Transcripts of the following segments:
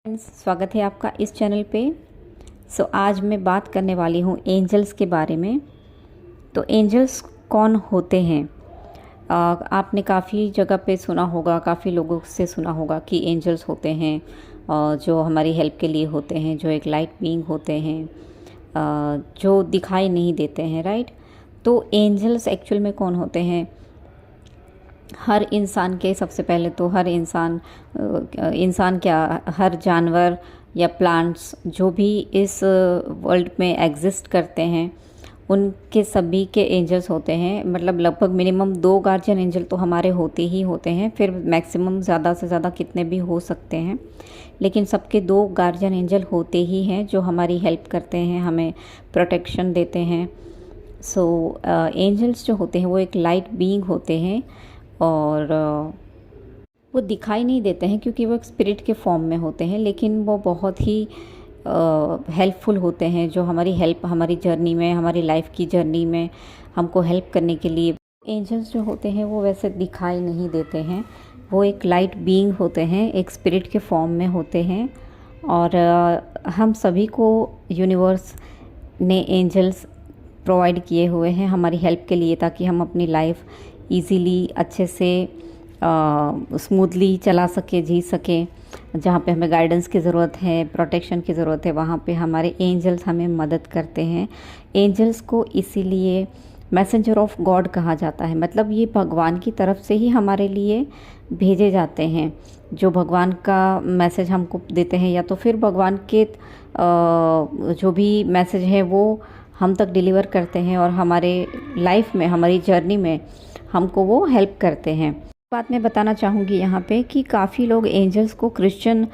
Friends, स्वागत है आपका इस चैनल पे। आज मैं बात करने वाली हूँ एंजल्स के बारे में। तो एंजल्स कौन होते हैं? आपने काफ़ी जगह पे सुना होगा, काफ़ी लोगों से सुना होगा कि एंजल्स होते हैं जो हमारी हेल्प के लिए होते हैं, जो एक लाइट बीइंग होते हैं, जो दिखाई नहीं देते हैं, राइट। तो एंजल्स एक्चुअल में कौन होते हैं? हर इंसान के, सबसे पहले तो हर इंसान क्या, हर जानवर या प्लांट्स जो भी इस वर्ल्ड में एग्जिस्ट करते हैं, उनके सभी के एंजल्स होते हैं। मतलब लगभग मिनिमम 2 गार्जियन एंजल तो हमारे होते ही होते हैं, फिर मैक्सिमम ज़्यादा से ज़्यादा कितने भी हो सकते हैं, लेकिन सबके 2 गार्जियन एंजल होते ही हैं जो हमारी हेल्प करते हैं, हमें प्रोटेक्शन देते हैं। एंजल्स जो होते हैं वो एक लाइट बीइंग होते हैं और वो दिखाई नहीं देते हैं क्योंकि वो एक स्पिरिट के फॉर्म में होते हैं, लेकिन वो बहुत ही हेल्पफुल होते हैं, जो हमारी जर्नी में, हमारी लाइफ की जर्नी में हमको हेल्प करने के लिए। एंजल्स जो होते हैं वो वैसे दिखाई नहीं देते हैं, वो एक लाइट बीइंग होते हैं, एक स्पिरिट के फॉर्म में होते हैं। और हम सभी को यूनिवर्स ने एंजल्स प्रोवाइड किए हुए हैं हमारी हेल्प के लिए, ताकि हम अपनी लाइफ इजीली, अच्छे से, स्मूथली चला सके, जी सके। जहाँ पे हमें गाइडेंस की ज़रूरत है, प्रोटेक्शन की ज़रूरत है, वहाँ पे हमारे एंजल्स हमें मदद करते हैं। एंजल्स को इसीलिए मैसेंजर ऑफ गॉड कहा जाता है। मतलब ये भगवान की तरफ से ही हमारे लिए भेजे जाते हैं, जो भगवान का मैसेज हमको देते हैं, या तो फिर भगवान के जो भी मैसेज है वो हम तक डिलीवर करते हैं और हमारे लाइफ में, हमारी जर्नी में हमको वो हेल्प करते हैं। बात मैं बताना चाहूँगी यहाँ पे कि काफ़ी लोग एंजल्स को क्रिश्चियन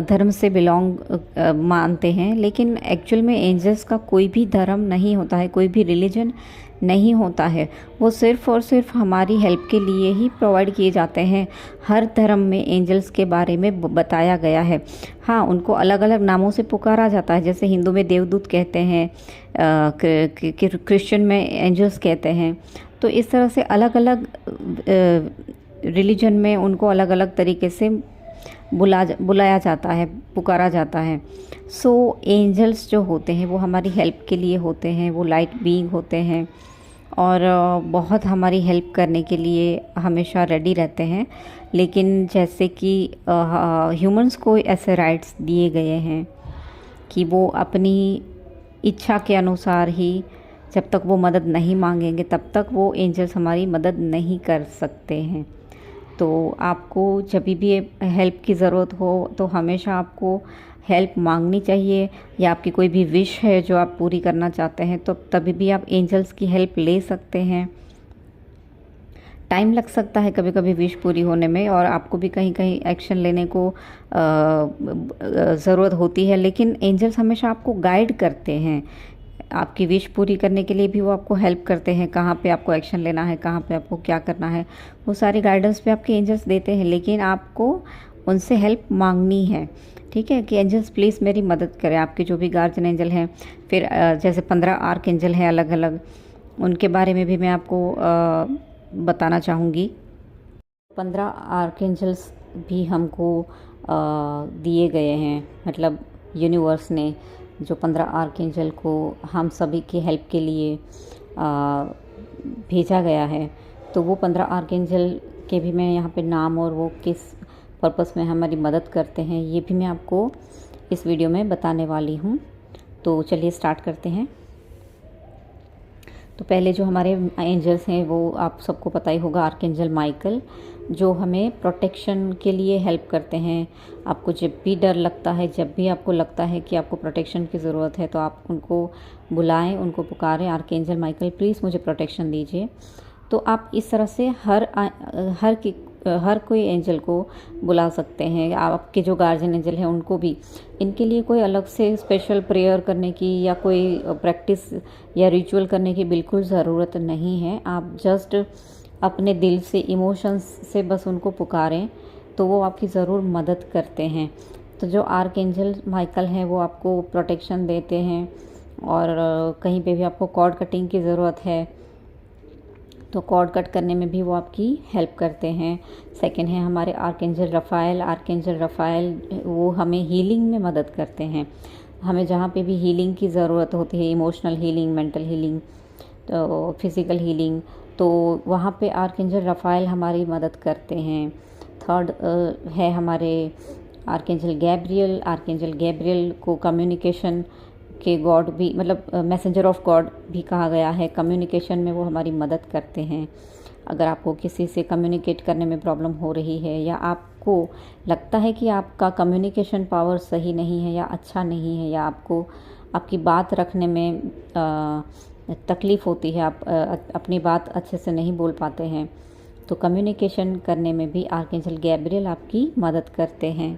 धर्म से मानते हैं, लेकिन एक्चुअल में एंजल्स का कोई भी धर्म नहीं होता है, कोई भी रिलीजन नहीं होता है। वो सिर्फ़ और सिर्फ हमारी हेल्प के लिए ही प्रोवाइड किए जाते हैं। हर धर्म में एंजल्स के बारे में बताया गया है। हाँ, उनको अलग अलग नामों से पुकारा जाता है, जैसे हिंदू में देवदूत कहते हैं, क्रिश्चियन में एंजल्स कहते हैं। तो इस तरह से अलग अलग रिलीजन में उनको अलग अलग तरीके से बुलाया जाता है, पुकारा जाता है। एंजल्स जो होते हैं वो हमारी हेल्प के लिए होते हैं, वो लाइट बीइंग होते हैं और बहुत हमारी हेल्प करने के लिए हमेशा रेडी रहते हैं। लेकिन जैसे कि ह्यूमंस को ऐसे राइट्स दिए गए हैं कि वो अपनी इच्छा के अनुसार ही, जब तक वो मदद नहीं मांगेंगे तब तक वो एंजल्स हमारी मदद नहीं कर सकते हैं। तो आपको जब भी हेल्प की ज़रूरत हो तो हमेशा आपको हेल्प मांगनी चाहिए, या आपकी कोई भी विश है जो आप पूरी करना चाहते हैं तो तभी भी आप एंजल्स की हेल्प ले सकते हैं। टाइम लग सकता है कभी कभी विश पूरी होने में, और आपको भी कहीं कहीं एक्शन लेने को ज़रूरत होती है, लेकिन एंजल्स हमेशा आपको गाइड करते हैं। आपकी विश पूरी करने के लिए भी वो आपको हेल्प करते हैं, कहाँ पे आपको एक्शन लेना है, कहाँ पे आपको क्या करना है, वो सारी गाइडेंस भी आपके एंजल्स देते हैं। लेकिन आपको उनसे हेल्प मांगनी है, ठीक है, कि एंजल्स प्लीज़ मेरी मदद करें। आपके जो भी गार्जियन एंजल हैं, फिर जैसे 15 आर्क एंजल हैं अलग अलग, उनके बारे में भी मैं आपको बताना चाहूँगी। 15 आर्क एंजल्स भी हमको दिए गए हैं, मतलब यूनिवर्स ने जो 15 आर्कएंजल को हम सभी की हेल्प के लिए भेजा गया है। तो वो 15 आर्कएंजल के भी मैं यहाँ पे नाम और वो किस पर्पस में हमारी मदद करते हैं, ये भी मैं आपको इस वीडियो में बताने वाली हूँ। तो चलिए स्टार्ट करते हैं। तो पहले जो हमारे एंजल्स हैं वो आप सबको पता ही होगा, आर्कएंजल माइकल, जो हमें प्रोटेक्शन के लिए हेल्प करते हैं। आपको जब भी डर लगता है, जब भी आपको लगता है कि आपको प्रोटेक्शन की ज़रूरत है, तो आप उनको बुलाएं, उनको पुकारें, आर्कएंजल माइकल प्लीज़ मुझे प्रोटेक्शन दीजिए। तो आप इस तरह से हर कोई एंजल को बुला सकते हैं। आपके जो गार्जियन एंजल हैं उनको भी, इनके लिए कोई अलग से स्पेशल प्रेयर करने की या कोई प्रैक्टिस या रिचुअल करने की बिल्कुल ज़रूरत नहीं है। आप जस्ट अपने दिल से, इमोशंस से बस उनको पुकारें तो वो आपकी ज़रूर मदद करते हैं। तो जो आर्क एंजल माइकल हैं वो आपको प्रोटेक्शन देते हैं, और कहीं पे भी आपको कॉर्ड कटिंग की ज़रूरत है तो कॉर्ड कट करने में भी वो आपकी हेल्प करते हैं। सेकंड है हमारे आर्कएंजल रफ़ाएल। आर्कएंजल रफ़ाएल वो हमें हीलिंग में मदद करते हैं। हमें जहाँ पे भी हीलिंग की ज़रूरत होती है, इमोशनल हीलिंग, मेंटल हीलिंग, तो फिज़िकल हीलिंग, तो वहाँ पे आर्कएंजल रफ़ाएल हमारी मदद करते हैं। थर्ड है हमारे आर्कएंजल गैब्रियल। आर्कएंजल गैब्रियल को कम्युनिकेशन के गॉड भी, मतलब मैसेंजर ऑफ गॉड भी कहा गया है। कम्युनिकेशन में वो हमारी मदद करते हैं। अगर आपको किसी से कम्युनिकेट करने में प्रॉब्लम हो रही है, या आपको लगता है कि आपका कम्युनिकेशन पावर सही नहीं है या अच्छा नहीं है, या आपको आपकी बात रखने में तकलीफ़ होती है, आप अपनी बात अच्छे से नहीं बोल पाते हैं, तो कम्युनिकेशन करने में भी आर्कएंजल गैब्रियल आपकी मदद करते हैं।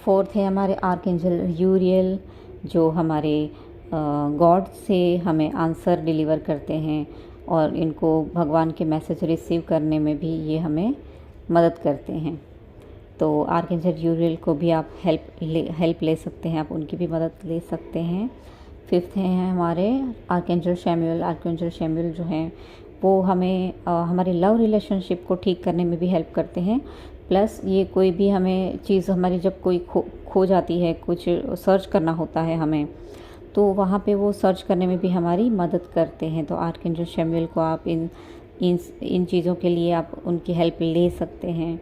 फोर्थ है हमारे आर्कएंजल यूरियल, जो हमारे गॉड से हमें आंसर डिलीवर करते हैं और इनको भगवान के मैसेज रिसीव करने में भी ये हमें मदद करते हैं। तो आर्कएंजल यूरियल को भी आप हेल्प ले सकते हैं, आप उनकी भी मदद ले सकते हैं। फिफ्थ हैं हमारे आर्कएंजल शैमुएल। आर्कएंजल शैमुएल जो हैं वो हमें हमारे लव रिलेशनशिप को ठीक करने में भी हेल्प करते हैं। प्लस ये कोई भी हमें चीज़ हमारी जब कोई खो जाती है, कुछ सर्च करना होता है हमें, तो वहाँ पे वो सर्च करने में भी हमारी मदद करते हैं। तो आर्कएंजल शैमुएल को आप इन चीज़ों के लिए आप उनकी हेल्प ले सकते हैं।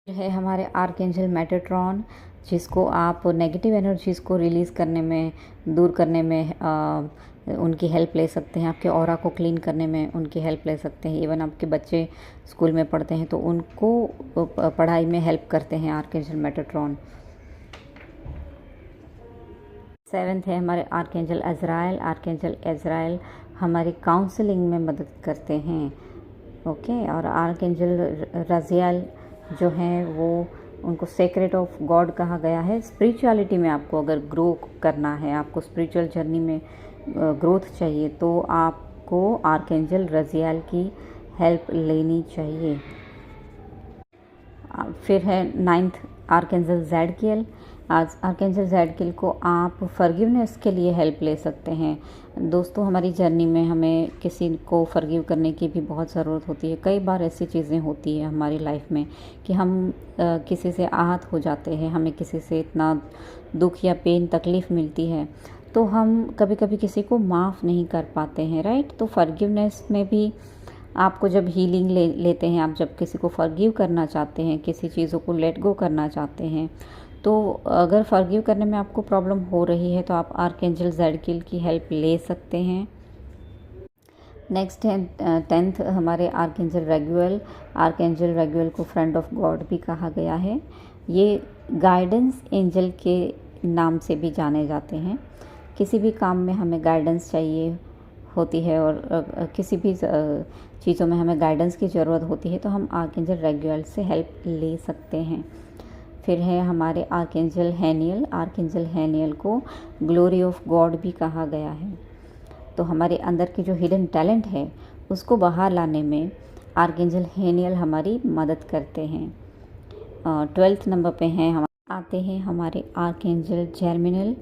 है हमारे आर्कएंजल मेटाट्रॉन, जिसको आप नेगेटिव एनर्जीज़ को रिलीज़ करने में, दूर करने में उनकी हेल्प ले सकते हैं। आपके ऑरा को क्लीन करने में उनकी हेल्प ले सकते हैं। इवन आपके बच्चे स्कूल में पढ़ते हैं तो उनको पढ़ाई में हेल्प करते हैं आर्कएंजल मेटाट्रॉन। सेवेंथ है हमारे आर्कएंजल अज़राइल। आर्कएंजल अज़राइल हमारी काउंसलिंग में मदद करते हैं। ओके, और आर्कएंजल रज़ियल जो हैं वो उनको सेक्रेट ऑफ गॉड कहा गया है। स्पिरिचुअलिटी में आपको अगर ग्रो करना है, आपको स्पिरिचुअल जर्नी में ग्रोथ चाहिए, तो आपको आर्कएंजल रज़ियल की हेल्प लेनी चाहिए। फिर है नाइन्थ आर्कएंजल ज़ैडकिएल। आज आर्कएंजल ज़ैडकिएल को आप फॉरगिवनेस के लिए हेल्प ले सकते हैं। दोस्तों, हमारी जर्नी में हमें किसी को फॉरगिव करने की भी बहुत ज़रूरत होती है। कई बार ऐसी चीज़ें होती हैं हमारी लाइफ में कि हम किसी से आहत हो जाते हैं, हमें किसी से इतना दुख या पेन, तकलीफ़ मिलती है, तो हम कभी कभी किसी को माफ़ नहीं कर पाते हैं, राइट। तो फॉरगिवनेस में भी आपको जब हीलिंग लेते हैं, आप जब किसी को फॉरगिव करना चाहते हैं, किसी चीज़ों को लेट गो करना चाहते हैं, तो अगर फॉरगिव करने में आपको प्रॉब्लम हो रही है तो आप आर्कएंजल ज़ैडकिएल की हेल्प ले सकते हैं। नेक्स्ट है टेंथ हमारे आर्कएंजल रैगुएल। आर्कएंजल रैगुएल को फ्रेंड ऑफ गॉड भी कहा गया है। ये गाइडेंस एंजल के नाम से भी जाने जाते हैं। किसी भी काम में हमें गाइडेंस चाहिए होती है और किसी भी चीज़ों में हमें गाइडेंस की ज़रूरत होती है, तो हम आर्कएंजल रैगुएल से हेल्प ले सकते हैं। फिर है हमारे आर्कएंजल हैनियल। आर्कएंजल हैनियल को ग्लोरी ऑफ गॉड भी कहा गया है। तो हमारे अंदर की जो हिडन टैलेंट है उसको बाहर लाने में आर्कएंजल हैनियल हमारी मदद करते हैं। 12th नंबर पे हैं आते हैं हमारे आर्कएंजल जर्मिनल,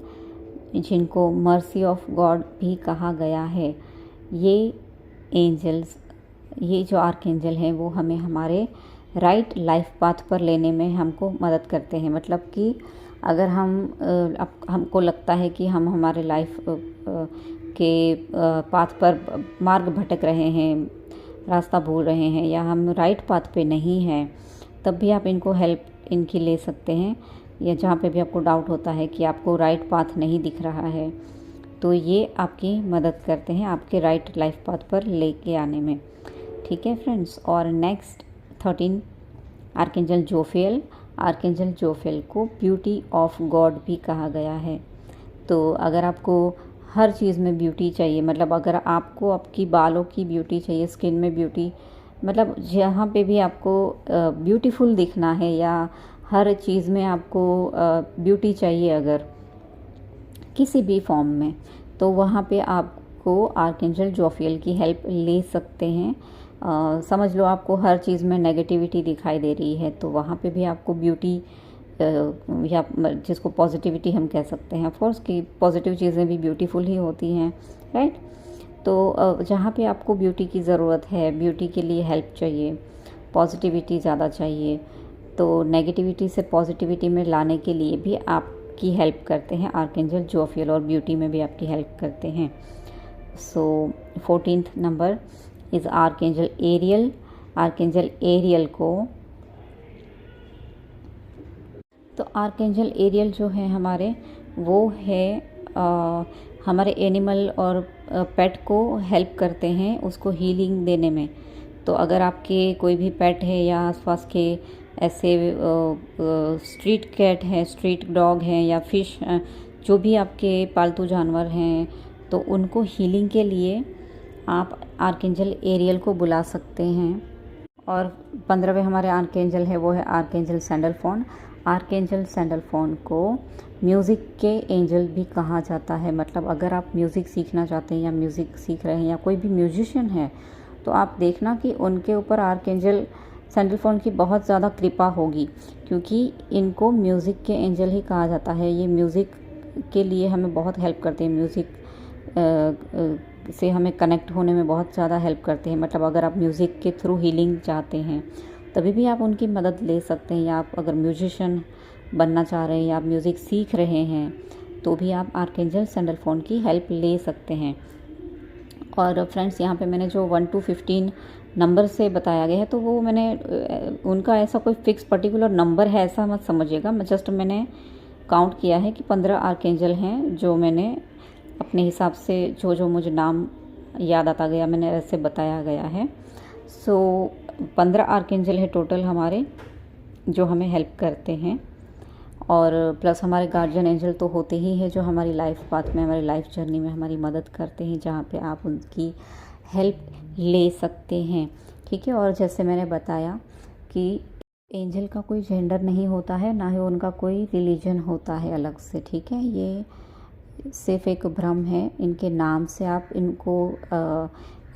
जिनको मर्सी ऑफ गॉड भी कहा गया है। ये एंजल्स, ये जो आर्कएंजल हैं वो हमें हमारे राइट लाइफ पाथ पर लेने में हमको मदद करते हैं। मतलब कि अगर हमको लगता है कि हम हमारे लाइफ के पाथ पर मार्ग भटक रहे हैं, रास्ता भूल रहे हैं, या हम राइट पाथ पे नहीं हैं, तब भी आप इनको हेल्प इनकी ले सकते हैं। या जहाँ पे भी आपको डाउट होता है कि आपको राइट पाथ नहीं दिख रहा है, तो ये आपकी मदद करते हैं आपके राइट लाइफ पाथ पर लेके आने में। ठीक है फ्रेंड्स। और नेक्स्ट 13 आर्कएंजल जोफियल। आर्कएंजल जोफियल को ब्यूटी ऑफ गॉड भी कहा गया है। तो अगर आपको हर चीज़ में ब्यूटी चाहिए, मतलब अगर आपको आपकी बालों की ब्यूटी चाहिए, स्किन में ब्यूटी, मतलब जहाँ पे भी आपको ब्यूटीफुल दिखना है या हर चीज़ में आपको ब्यूटी चाहिए अगर किसी भी फॉर्म में, तो वहाँ पे आपको आर्कएंजल जोफियल की हेल्प ले सकते हैं। समझ लो आपको हर चीज़ में नेगेटिविटी दिखाई दे रही है, तो वहाँ पे भी आपको ब्यूटी या जिसको पॉजिटिविटी हम कह सकते हैं, ऑफ कोर्स कि पॉजिटिव चीज़ें भी ब्यूटीफुल ही होती हैं, राइट। तो जहाँ पे आपको ब्यूटी की ज़रूरत है, ब्यूटी के लिए हेल्प चाहिए, पॉजिटिविटी ज़्यादा चाहिए, तो नेगेटिविटी से पॉजिटिविटी में लाने के लिए भी आपकी हेल्प करते हैं आर्कएंजल जोफियल, और ब्यूटी में भी आपकी हेल्प करते हैं। So 14th number is archangel Ariel. Archangel Ariel को, तो आर्कएंजल एरियल जो है हमारे, वो है हमारे एनिमल और पेट को हेल्प करते हैं उसको हीलिंग देने में। तो अगर आपके कोई भी पेट है या आसपास के ऐसे स्ट्रीट कैट है, स्ट्रीट डॉग हैं या फिश, जो भी आपके पालतू जानवर हैं, तो उनको हीलिंग के लिए आप आर्कएंजल एरियल को बुला सकते हैं। और 15वें हमारे आर्कएंजल है वो है आर्कएंजल सैंडलफोन। आर्कएंजल सैंडलफोन को म्यूज़िक के एंजल भी कहा जाता है। मतलब अगर आप म्यूज़िक सीखना चाहते हैं या म्यूज़िक सीख रहे हैं या कोई भी म्यूजिशियन है, तो आप देखना कि उनके ऊपर आर्कएंजल सैंडलफोन की बहुत ज़्यादा कृपा होगी, क्योंकि इनको म्यूज़िक के एंजल ही कहा जाता है। ये म्यूज़िक के लिए हमें बहुत हेल्प करते हैं, म्यूज़िक से हमें कनेक्ट होने में बहुत ज़्यादा हेल्प करते हैं। मतलब अगर आप म्यूज़िक के थ्रू हीलिंग चाहते हैं तभी भी आप उनकी मदद ले सकते हैं, या आप अगर म्यूजिशियन बनना चाह रहे हैं या आप म्यूज़िक सीख रहे हैं तो भी आप आर्कएंजल सैंडलफोन की हेल्प ले सकते हैं। और फ्रेंड्स, यहाँ पे मैंने जो 1 to 15 नंबर से बताया गया है, तो वो मैंने उनका ऐसा कोई फिक्स पर्टिकुलर नंबर है ऐसा मत समझिएगा। मैंने काउंट किया है कि 15 आर्कएंजल हैं, जो मैंने अपने हिसाब से जो मुझे नाम याद आता गया मैंने ऐसे बताया गया है। सो 15 आर्कएंजल है टोटल हमारे, जो हमें हेल्प करते हैं। और प्लस हमारे गार्जियन एंजल तो होते ही हैं, जो हमारी लाइफ पाथ में, हमारी लाइफ जर्नी में हमारी मदद करते हैं, जहाँ पे आप उनकी हेल्प ले सकते हैं। ठीक है। और जैसे मैंने बताया कि एंजल का कोई जेंडर नहीं होता है, ना ही उनका कोई रिलीजन होता है अलग से। ठीक है। ये सिर्फ एक भ्रम है। इनके नाम से आप इनको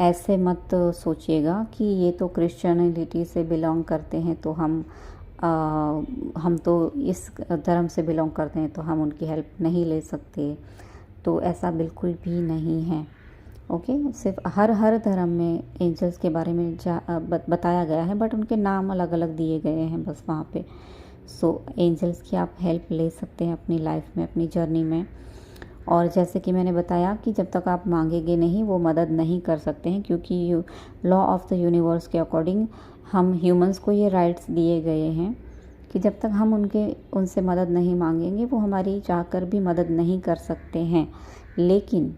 ऐसे मत सोचिएगा कि ये तो क्रिश्चियनिटी से बिलोंग करते हैं, तो हम तो इस धर्म से बिलोंग करते हैं तो हम उनकी हेल्प नहीं ले सकते। तो ऐसा बिल्कुल भी नहीं है। ओके। सिर्फ हर धर्म में एंजल्स के बारे में बताया गया है, बट उनके नाम अलग अलग दिए गए हैं बस वहाँ पे। सो एंजल्स की आप हेल्प ले सकते हैं अपनी लाइफ में, अपनी जर्नी में। और जैसे कि मैंने बताया कि जब तक आप मांगेंगे नहीं, वो मदद नहीं कर सकते हैं, क्योंकि लॉ ऑफ द यूनिवर्स के अकॉर्डिंग हम ह्यूमंस को ये राइट्स दिए गए हैं कि जब तक हम उनसे मदद नहीं मांगेंगे, वो हमारी चाहकर भी मदद नहीं कर सकते हैं। लेकिन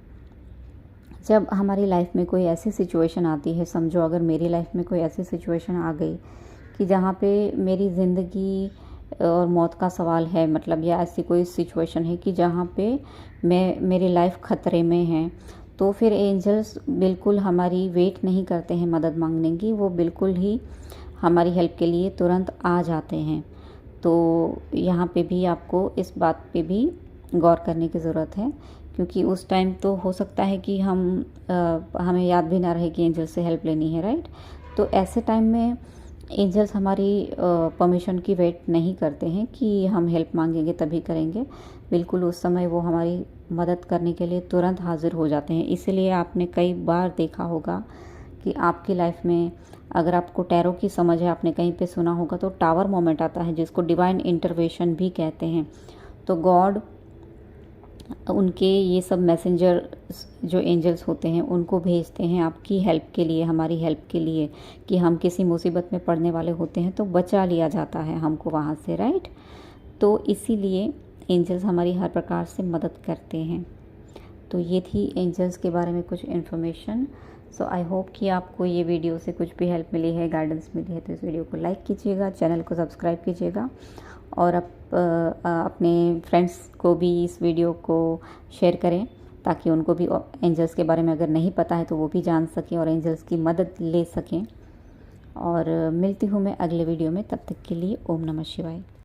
जब हमारी लाइफ में कोई ऐसी सिचुएशन आती है, समझो अगर मेरी लाइफ में कोई ऐसी सिचुएशन आ गई कि जहाँ पे मेरी ज़िंदगी और मौत का सवाल है, मतलब या ऐसी कोई सिचुएशन है कि जहाँ पे मेरी लाइफ ख़तरे में है, तो फिर एंजल्स बिल्कुल हमारी वेट नहीं करते हैं मदद मांगने की, वो बिल्कुल ही हमारी हेल्प के लिए तुरंत आ जाते हैं। तो यहाँ पे भी आपको इस बात पे भी गौर करने की ज़रूरत है, क्योंकि उस टाइम तो हो सकता है कि हमें याद भी ना रहे कि एंजल से हेल्प लेनी है, राइट। तो ऐसे टाइम में एंजल्स हमारी परमिशन की वेट नहीं करते हैं कि हम हेल्प मांगेंगे तभी करेंगे। बिल्कुल उस समय वो हमारी मदद करने के लिए तुरंत हाजिर हो जाते हैं। इसीलिए आपने कई बार देखा होगा कि आपकी लाइफ में, अगर आपको टैरो की समझ है, आपने कहीं पे सुना होगा, तो टावर मोमेंट आता है जिसको डिवाइन इंटरवेंशन भी कहते हैं। तो गॉड उनके ये सब मैसेंजर जो एंजल्स होते हैं उनको भेजते हैं आपकी हेल्प के लिए, हमारी हेल्प के लिए, कि हम किसी मुसीबत में पड़ने वाले होते हैं तो बचा लिया जाता है हमको वहाँ से, राइट। तो इसीलिए एंजल्स हमारी हर प्रकार से मदद करते हैं। तो ये थी एंजल्स के बारे में कुछ इन्फॉर्मेशन। सो आई होप कि आपको ये वीडियो से कुछ भी हेल्प मिली है, गाइडेंस मिली है। तो इस वीडियो को लाइक कीजिएगा, चैनल को सब्सक्राइब कीजिएगा, और अपने फ्रेंड्स को भी इस वीडियो को शेयर करें, ताकि उनको भी एंजल्स के बारे में अगर नहीं पता है तो वो भी जान सकें और एंजल्स की मदद ले सकें। और मिलती हूँ मैं अगले वीडियो में, तब तक के लिए ओम नमः शिवाय।